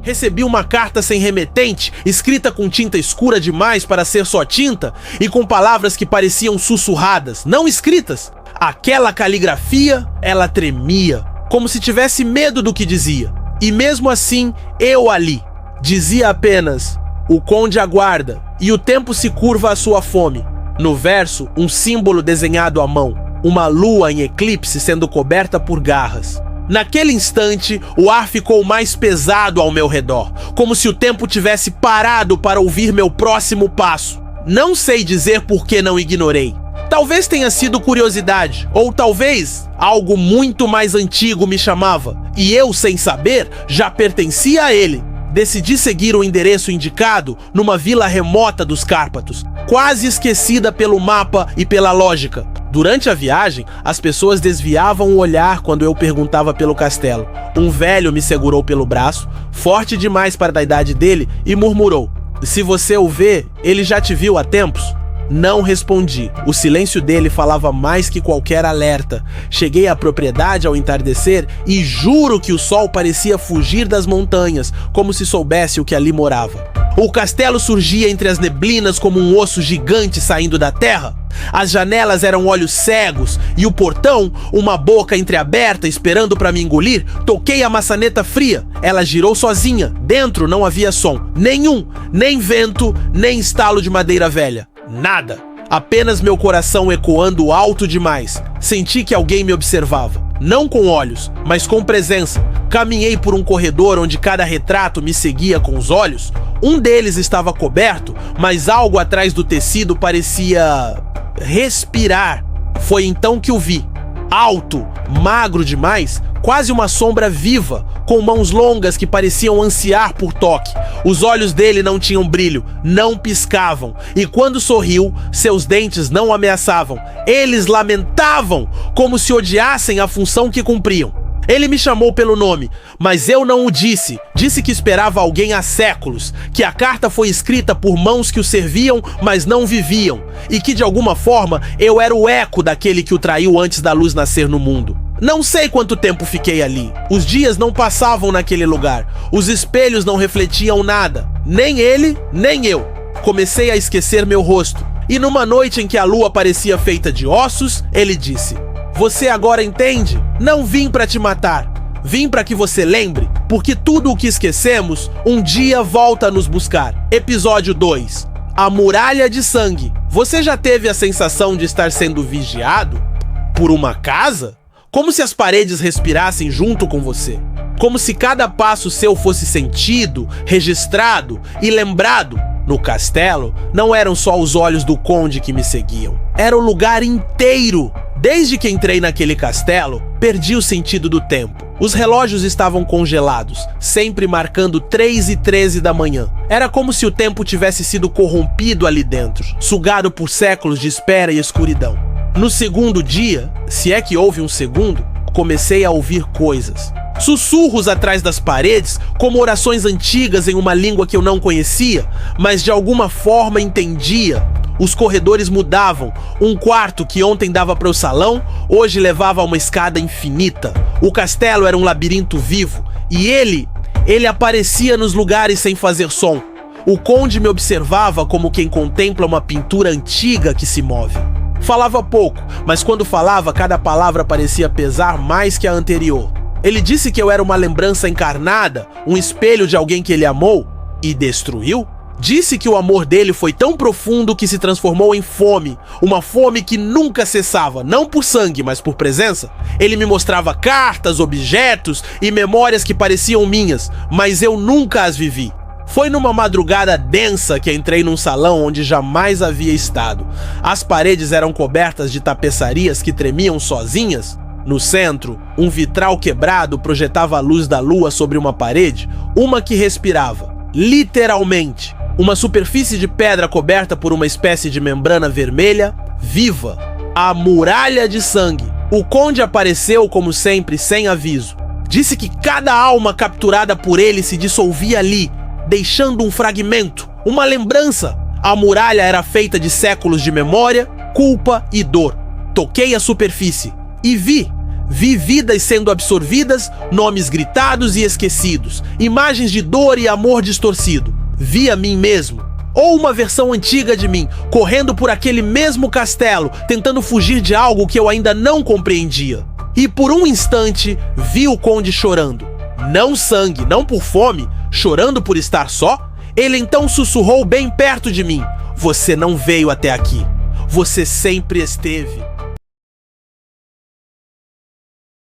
Recebi uma carta sem remetente, escrita com tinta escura demais para ser só tinta e com palavras que pareciam sussurradas, não escritas. Aquela caligrafia, ela tremia, como se tivesse medo do que dizia. E mesmo assim, eu ali, dizia apenas: o conde aguarda e o tempo se curva à sua fome. No verso, um símbolo desenhado à mão, uma lua em eclipse sendo coberta por garras. Naquele instante, o ar ficou mais pesado ao meu redor, como se o tempo tivesse parado para ouvir meu próximo passo. Não sei dizer por que não ignorei. Talvez tenha sido curiosidade, ou talvez algo muito mais antigo me chamava, e eu, sem saber, já pertencia a ele. Decidi seguir o endereço indicado numa vila remota dos Cárpatos, quase esquecida pelo mapa e pela lógica. Durante a viagem, as pessoas desviavam o olhar quando eu perguntava pelo castelo. Um velho me segurou pelo braço, forte demais para a idade dele, e murmurou: "Se você o vê, ele já te viu há tempos?" Não respondi. O silêncio dele falava mais que qualquer alerta. Cheguei à propriedade ao entardecer e juro que o sol parecia fugir das montanhas, como se soubesse o que ali morava. O castelo surgia entre as neblinas como um osso gigante saindo da terra. As janelas eram olhos cegos e o portão, uma boca entreaberta esperando para me engolir. Toquei a maçaneta fria. Ela girou sozinha. Dentro não havia som nenhum, nem vento, nem estalo de madeira velha. Nada. Apenas meu coração ecoando alto demais. Senti que alguém me observava. Não com olhos, mas com presença. Caminhei por um corredor onde cada retrato me seguia com os olhos. Um deles estava coberto, mas algo atrás do tecido parecia respirar. Foi então que o vi. Alto, magro demais, quase uma sombra viva, com mãos longas que pareciam ansiar por toque. Os olhos dele não tinham brilho, não piscavam, e quando sorriu, seus dentes não ameaçavam. Eles lamentavam, como se odiassem a função que cumpriam. Ele me chamou pelo nome, mas eu não o disse. Disse que esperava alguém há séculos, que a carta foi escrita por mãos que o serviam, mas não viviam, e que de alguma forma eu era o eco daquele que o traiu antes da luz nascer no mundo. Não sei quanto tempo fiquei ali. Os dias não passavam naquele lugar. Os espelhos não refletiam nada. Nem ele, nem eu. Comecei a esquecer meu rosto. E numa noite em que a lua parecia feita de ossos, ele disse: "Você agora entende? Não vim pra te matar. Vim pra que você lembre, porque tudo o que esquecemos, um dia volta a nos buscar." Episódio 2. A Muralha de Sangue. Você já teve a sensação de estar sendo vigiado? Por uma casa? Como se as paredes respirassem junto com você. Como se cada passo seu fosse sentido, registrado e lembrado. No castelo, não eram só os olhos do conde que me seguiam. Era o lugar inteiro. Desde que entrei naquele castelo, perdi o sentido do tempo. Os relógios estavam congelados, sempre marcando 3h13 da manhã. Era como se o tempo tivesse sido corrompido ali dentro, sugado por séculos de espera e escuridão. No segundo dia, se é que houve um segundo, comecei a ouvir coisas. Sussurros atrás das paredes, como orações antigas em uma língua que eu não conhecia, mas de alguma forma entendia. Os corredores mudavam. Um quarto que ontem dava para o salão, hoje levava a uma escada infinita. O castelo era um labirinto vivo, e ele aparecia nos lugares sem fazer som. O conde me observava como quem contempla uma pintura antiga que se move. Falava pouco, mas quando falava, cada palavra parecia pesar mais que a anterior. Ele disse que eu era uma lembrança encarnada, um espelho de alguém que ele amou e destruiu. Disse que o amor dele foi tão profundo que se transformou em fome, uma fome que nunca cessava, não por sangue, mas por presença. Ele me mostrava cartas, objetos e memórias que pareciam minhas, mas eu nunca as vivi. Foi numa madrugada densa que entrei num salão onde jamais havia estado. As paredes eram cobertas de tapeçarias que tremiam sozinhas. No centro, um vitral quebrado projetava a luz da lua sobre uma parede, uma que respirava, literalmente. Uma superfície de pedra coberta por uma espécie de membrana vermelha, viva. A Muralha de Sangue. O conde apareceu, como sempre, sem aviso. Disse que cada alma capturada por ele se dissolvia ali, deixando um fragmento, uma lembrança. A muralha era feita de séculos de memória, culpa e dor. Toquei a superfície e vi Vi vidas sendo absorvidas, nomes gritados e esquecidos, imagens de dor e amor distorcido. Vi a mim mesmo, ou uma versão antiga de mim, correndo por aquele mesmo castelo, tentando fugir de algo que eu ainda não compreendia. E por um instante, vi o conde chorando. Não sangue, não por fome, chorando por estar só. Ele então sussurrou bem perto de mim: "Você não veio até aqui. Você sempre esteve."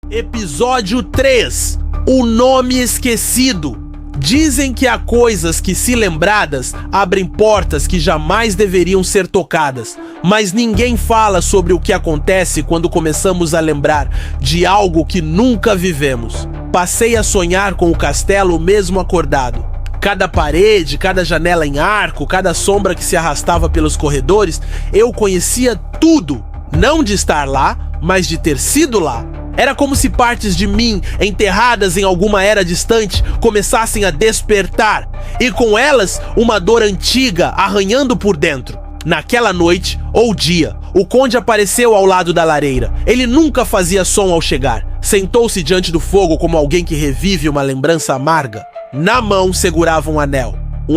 Episódio 3. O nome esquecido. Dizem que há coisas que, se lembradas, abrem portas que jamais deveriam ser tocadas. Mas ninguém fala sobre o que acontece quando começamos a lembrar de algo que nunca vivemos. Passei a sonhar com o castelo mesmo acordado. Cada parede, cada janela em arco, cada sombra que se arrastava pelos corredores, eu conhecia tudo. Não de estar lá, mas de ter sido lá. Era como se partes de mim, enterradas em alguma era distante, começassem a despertar, e com elas uma dor antiga arranhando por dentro. Naquela noite, ou dia, o conde apareceu ao lado da lareira. Ele nunca fazia som ao chegar. Sentou-se diante do fogo como alguém que revive uma lembrança amarga. Na mão segurava um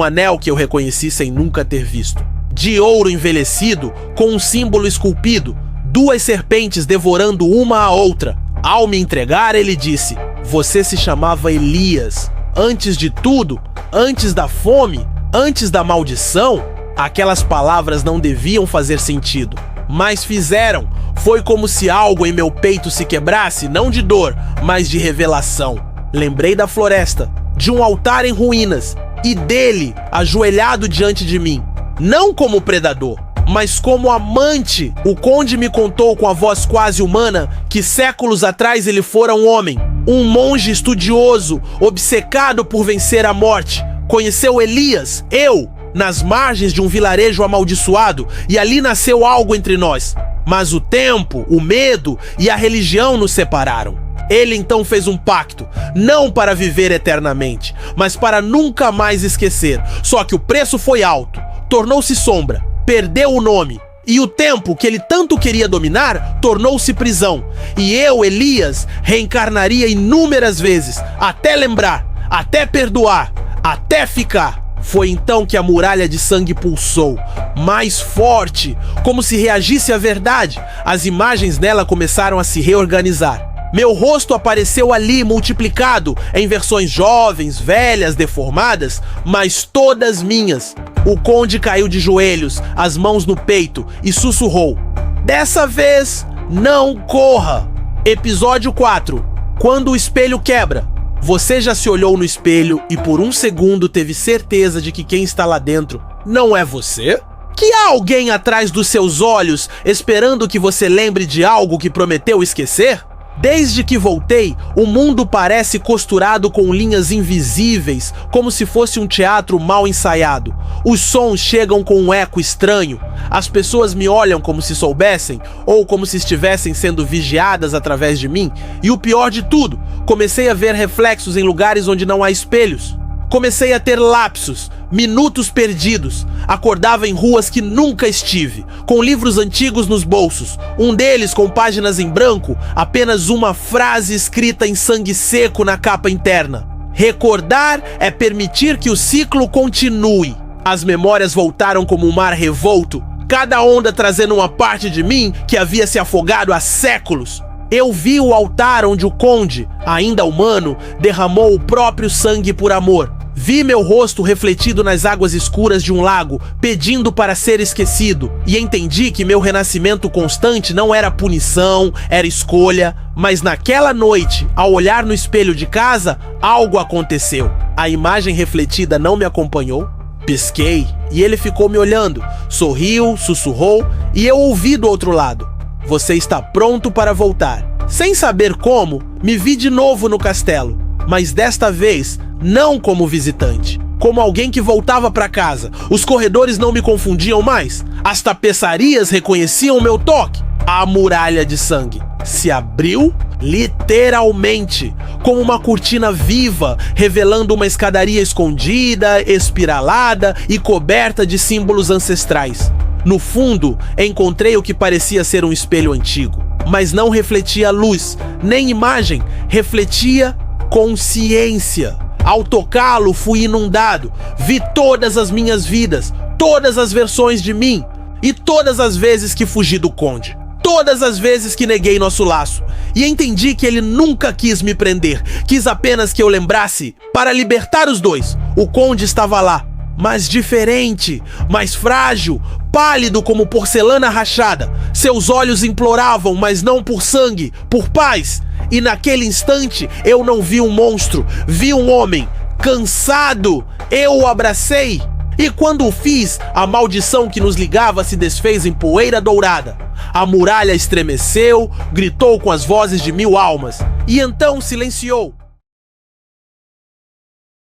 anel que eu reconheci sem nunca ter visto. De ouro envelhecido, com um símbolo esculpido, 2 serpentes devorando uma a outra. Ao me entregar, ele disse: "Você se chamava Elias. Antes de tudo, antes da fome, antes da maldição." Aquelas palavras não deviam fazer sentido, mas fizeram. Foi como se algo em meu peito se quebrasse, não de dor, mas de revelação. Lembrei da floresta, de um altar em ruínas, e dele, ajoelhado diante de mim. Não como predador, mas como amante. O conde me contou com a voz quase humana que séculos atrás ele fora um homem, um monge estudioso, obcecado por vencer a morte. Conheceu Elias, eu, nas margens de um vilarejo amaldiçoado, e ali nasceu algo entre nós. Mas o tempo, o medo e a religião nos separaram. Ele então fez um pacto, não para viver eternamente, mas para nunca mais esquecer. Só que o preço foi alto, tornou-se sombra, perdeu o nome, e o tempo que ele tanto queria dominar tornou-se prisão. E eu, Elias, reencarnaria inúmeras vezes, até lembrar, até perdoar, até ficar. Foi então que a muralha de sangue pulsou, mais forte, como se reagisse à verdade. As imagens nela começaram a se reorganizar. Meu rosto apareceu ali multiplicado em versões jovens, velhas, deformadas, mas todas minhas. O conde caiu de joelhos, as mãos no peito, e sussurrou: "Dessa vez, não corra." Episódio 4. Quando o espelho quebra. Você já se olhou no espelho e por um segundo teve certeza de que quem está lá dentro não é você? Que há alguém atrás dos seus olhos esperando que você lembre de algo que prometeu esquecer? Desde que voltei, o mundo parece costurado com linhas invisíveis, como se fosse um teatro mal ensaiado. Os sons chegam com um eco estranho. As pessoas me olham como se soubessem, ou como se estivessem sendo vigiadas através de mim. E o pior de tudo, comecei a ver reflexos em lugares onde não há espelhos. Comecei a ter lapsos, minutos perdidos. Acordava em ruas que nunca estive, com livros antigos nos bolsos, um deles com páginas em branco, apenas uma frase escrita em sangue seco na capa interna: "Recordar é permitir que o ciclo continue." As memórias voltaram como um mar revolto, cada onda trazendo uma parte de mim que havia se afogado há séculos. Eu vi o altar onde o conde, ainda humano, derramou o próprio sangue por amor. Vi meu rosto refletido nas águas escuras de um lago, pedindo para ser esquecido, e entendi que meu renascimento constante não era punição, era escolha. Mas naquela noite, ao olhar no espelho de casa, algo aconteceu. A imagem refletida não me acompanhou. Pisquei, e ele ficou me olhando, sorriu, sussurrou, e eu ouvi do outro lado: "Você está pronto para voltar." Sem saber como, me vi de novo no castelo, mas desta vez não como visitante, como alguém que voltava para casa. Os corredores não me confundiam mais, as tapeçarias reconheciam meu toque. A muralha de sangue se abriu literalmente, como uma cortina viva, revelando uma escadaria escondida, espiralada e coberta de símbolos ancestrais. No fundo, encontrei o que parecia ser um espelho antigo, mas não refletia luz, nem imagem, refletia consciência. Ao tocá-lo, fui inundado, vi todas as minhas vidas, todas as versões de mim, e todas as vezes que fugi do Conde, todas as vezes que neguei nosso laço, e entendi que ele nunca quis me prender, quis apenas que eu lembrasse para libertar os dois. O Conde estava lá, mas diferente, mais frágil, pálido como porcelana rachada. Seus olhos imploravam, mas não por sangue, por paz. E naquele instante eu não vi um monstro, vi um homem, cansado. Eu o abracei. E quando o fiz, a maldição que nos ligava se desfez em poeira dourada. A muralha estremeceu, gritou com as vozes de 1000 almas, e então silenciou.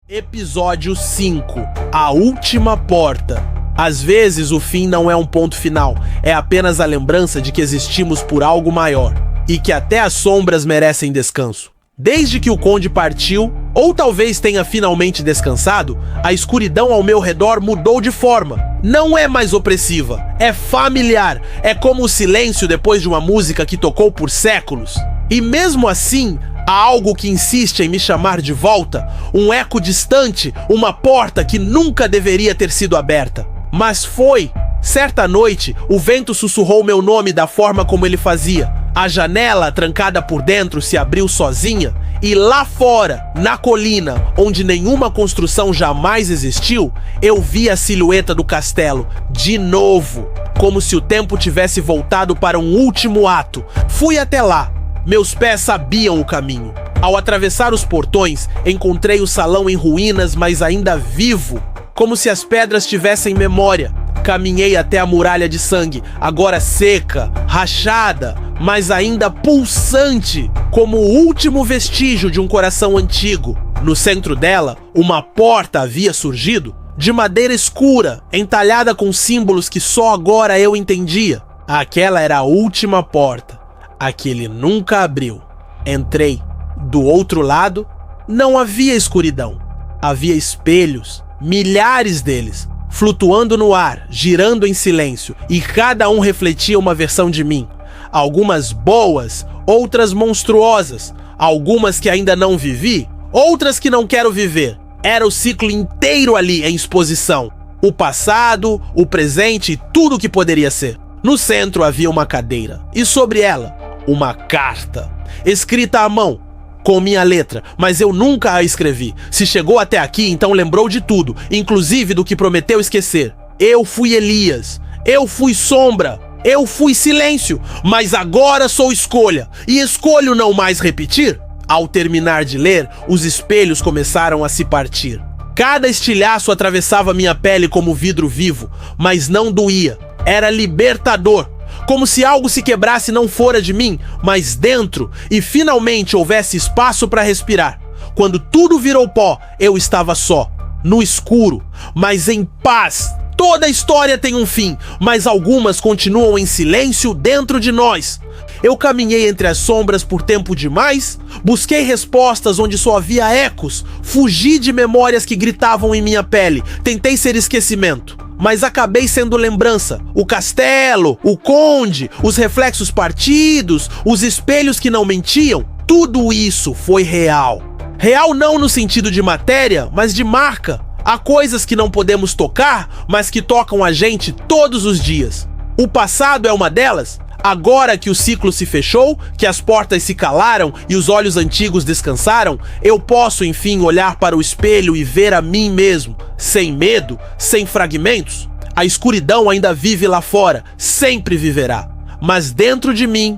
Episódio 5. A última porta. Às vezes o fim não é um ponto final, é apenas a lembrança de que existimos por algo maior, e que até as sombras merecem descanso. Desde que o Conde partiu, ou talvez tenha finalmente descansado, a escuridão ao meu redor mudou de forma. Não é mais opressiva, é familiar, é como o silêncio depois de uma música que tocou por séculos. E mesmo assim, há algo que insiste em me chamar de volta, um eco distante, uma porta que nunca deveria ter sido aberta. Mas foi. Certa noite, o vento sussurrou meu nome da forma como ele fazia. A janela, trancada por dentro, se abriu sozinha, e lá fora, na colina, onde nenhuma construção jamais existiu, eu vi a silhueta do castelo, de novo, como se o tempo tivesse voltado para um último ato. Fui até lá. Meus pés sabiam o caminho. Ao atravessar os portões, encontrei o salão em ruínas, mas ainda vivo, como se as pedras tivessem memória. Caminhei até a muralha de sangue, agora seca, rachada, mas ainda pulsante, como o último vestígio de um coração antigo. No centro dela, uma porta havia surgido, de madeira escura, entalhada com símbolos que só agora eu entendia. Aquela era a última porta, a que ele nunca abriu. Entrei. Do outro lado, não havia escuridão. Havia espelhos, milhares deles, flutuando no ar, girando em silêncio, e cada um refletia uma versão de mim. Algumas boas, outras monstruosas, algumas que ainda não vivi, outras que não quero viver. Era o ciclo inteiro ali em exposição. O passado, o presente e tudo o que poderia ser. No centro havia uma cadeira, e sobre ela, uma carta, escrita à mão, com minha letra, mas eu nunca a escrevi. Se chegou até aqui, então lembrou de tudo, inclusive do que prometeu esquecer. Eu fui Elias, eu fui sombra, eu fui silêncio, mas agora sou escolha, e escolho não mais repetir. Ao terminar de ler, os espelhos começaram a se partir. Cada estilhaço atravessava minha pele como vidro vivo, mas não doía, era libertador. Como se algo se quebrasse não fora de mim, mas dentro, e finalmente houvesse espaço para respirar. Quando tudo virou pó, eu estava só, no escuro, mas em paz. Toda história tem um fim, mas algumas continuam em silêncio dentro de nós. Eu caminhei entre as sombras por tempo demais, busquei respostas onde só havia ecos, fugi de memórias que gritavam em minha pele, tentei ser esquecimento. Mas acabei sendo lembrança. O castelo, o conde, os reflexos partidos, os espelhos que não mentiam, tudo isso foi real. Real não no sentido de matéria, mas de marca. Há coisas que não podemos tocar, mas que tocam a gente todos os dias. O passado é uma delas. Agora que o ciclo se fechou, que as portas se calaram e os olhos antigos descansaram, eu posso enfim olhar para o espelho e ver a mim mesmo, sem medo, sem fragmentos. A escuridão ainda vive lá fora, sempre viverá. Mas dentro de mim,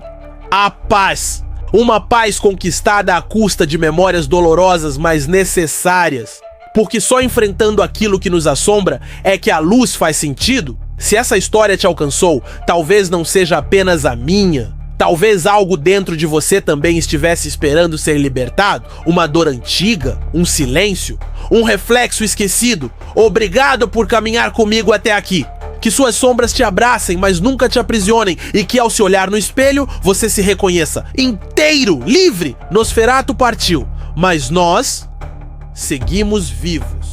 há paz. Uma paz conquistada à custa de memórias dolorosas, mas necessárias. Porque só enfrentando aquilo que nos assombra é que a luz faz sentido. Se essa história te alcançou, talvez não seja apenas a minha. Talvez algo dentro de você também estivesse esperando ser libertado. Uma dor antiga, um silêncio, um reflexo esquecido. Obrigado por caminhar comigo até aqui. Que suas sombras te abracem, mas nunca te aprisionem. E que ao se olhar no espelho, você se reconheça inteiro, livre. Nosferatu partiu, mas nós seguimos vivos.